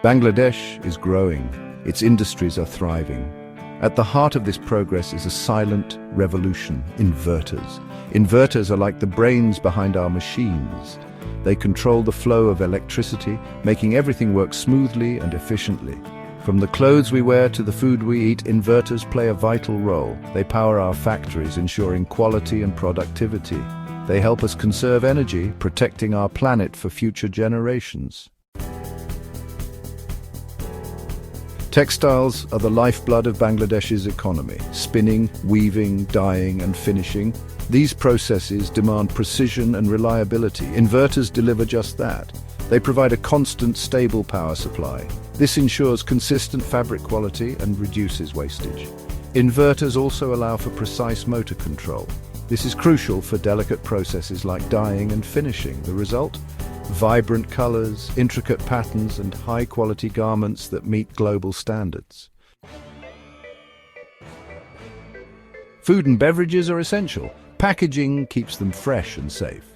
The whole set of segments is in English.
Bangladesh is growing. Its industries are thriving. At the heart of this progress is a silent revolution: inverters. Inverters are like the brains behind our machines. They control the flow of electricity, making everything work smoothly and efficiently. From the clothes we wear to the food we eat, inverters play a vital role. They power our factories, ensuring quality and productivity. They help us conserve energy, protecting our planet for future generations. Textiles are the lifeblood of Bangladesh's economy. Spinning, weaving, dyeing, and finishing. These processes demand precision and reliability. Inverters deliver just that. They provide a constant, stable power supply. This ensures consistent fabric quality and reduces wastage. Inverters also allow for precise motor control. This is crucial for delicate processes like dyeing and finishing. The result? Vibrant colors, intricate patterns, and high-quality garments that meet global standards. Food and beverages are essential. Packaging keeps them fresh and safe.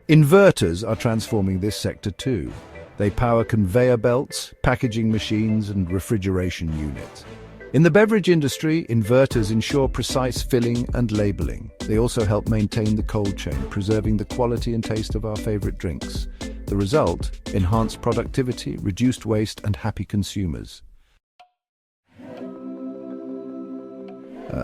Inverters are transforming this sector too. They power conveyor belts, packaging machines, and refrigeration units. In the beverage industry, inverters ensure precise filling and labeling. They also help maintain the cold chain, preserving the quality and taste of our favorite drinks. The result? Enhanced productivity, reduced waste, and happy consumers.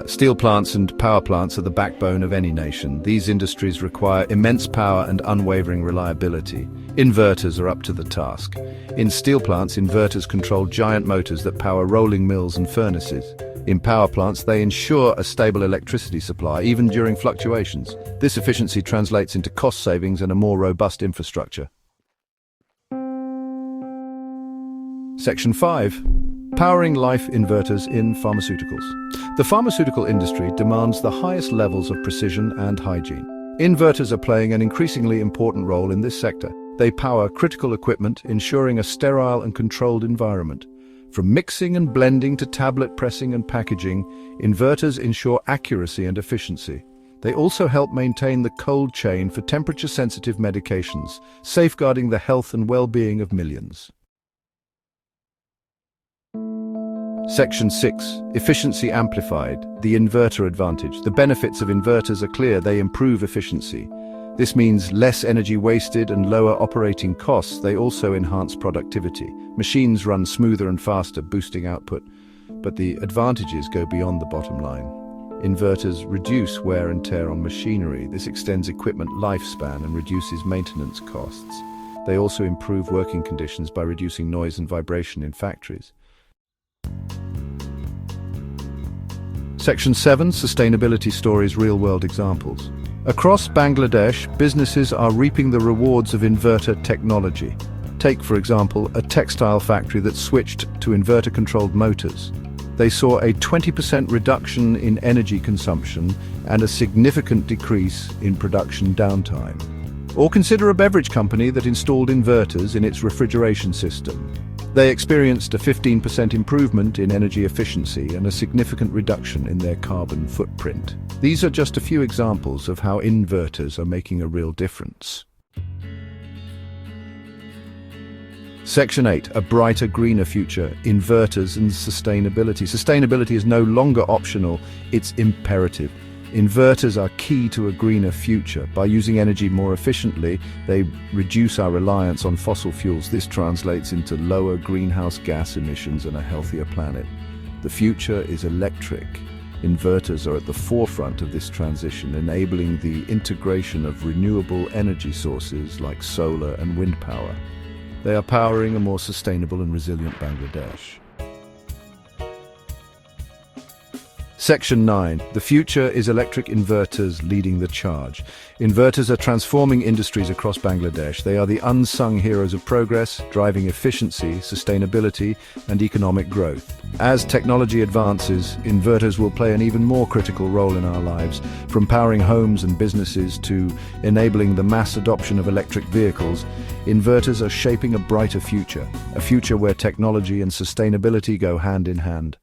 Steel plants and power plants are the backbone of any nation. These industries require immense power and unwavering reliability. Inverters are up to the task. In steel plants, inverters control giant motors that power rolling mills and furnaces. In power plants, they ensure a stable electricity supply, even during fluctuations. This efficiency translates into cost savings and a more robust infrastructure. Section 5. Powering life inverters in pharmaceuticals. The pharmaceutical industry demands the highest levels of precision and hygiene. Inverters are playing an increasingly important role in this sector. They power critical equipment, ensuring a sterile and controlled environment. From mixing and blending to tablet pressing and packaging, inverters ensure accuracy and efficiency. They also help maintain the cold chain for temperature-sensitive medications, safeguarding the health and well-being of millions. Section 6. Efficiency amplified. The inverter advantage. The benefits of inverters are clear. They improve efficiency. This means less energy wasted and lower operating costs. They also enhance productivity. Machines run smoother and faster, boosting output. But the advantages go beyond the bottom line. Inverters reduce wear and tear on machinery. This extends equipment lifespan and reduces maintenance costs. They also improve working conditions by reducing noise and vibration in factories. Section 7. Sustainability stories, real-world examples. Across Bangladesh, businesses are reaping the rewards of inverter technology. Take, for example, a textile factory that switched to inverter-controlled motors. They saw a 20% reduction in energy consumption and a significant decrease in production downtime. Or consider a beverage company that installed inverters in its refrigeration system. They experienced a 15% improvement in energy efficiency and a significant reduction in their carbon footprint. These are just a few examples of how inverters are making a real difference. Section 8. A brighter, greener future. Inverters and sustainability. Sustainability is no longer optional, it's imperative. Inverters are key to a greener future. By using energy more efficiently, they reduce our reliance on fossil fuels. This translates into lower greenhouse gas emissions and a healthier planet. The future is electric. Inverters are at the forefront of this transition, enabling the integration of renewable energy sources like solar and wind power. They are powering a more sustainable and resilient Bangladesh. Section 9. The future is electric inverters leading the charge. Inverters are transforming industries across Bangladesh. They are the unsung heroes of progress, driving efficiency, sustainability, and economic growth. As technology advances, inverters will play an even more critical role in our lives, from powering homes and businesses to enabling the mass adoption of electric vehicles. Inverters are shaping a brighter future, a future where technology and sustainability go hand in hand.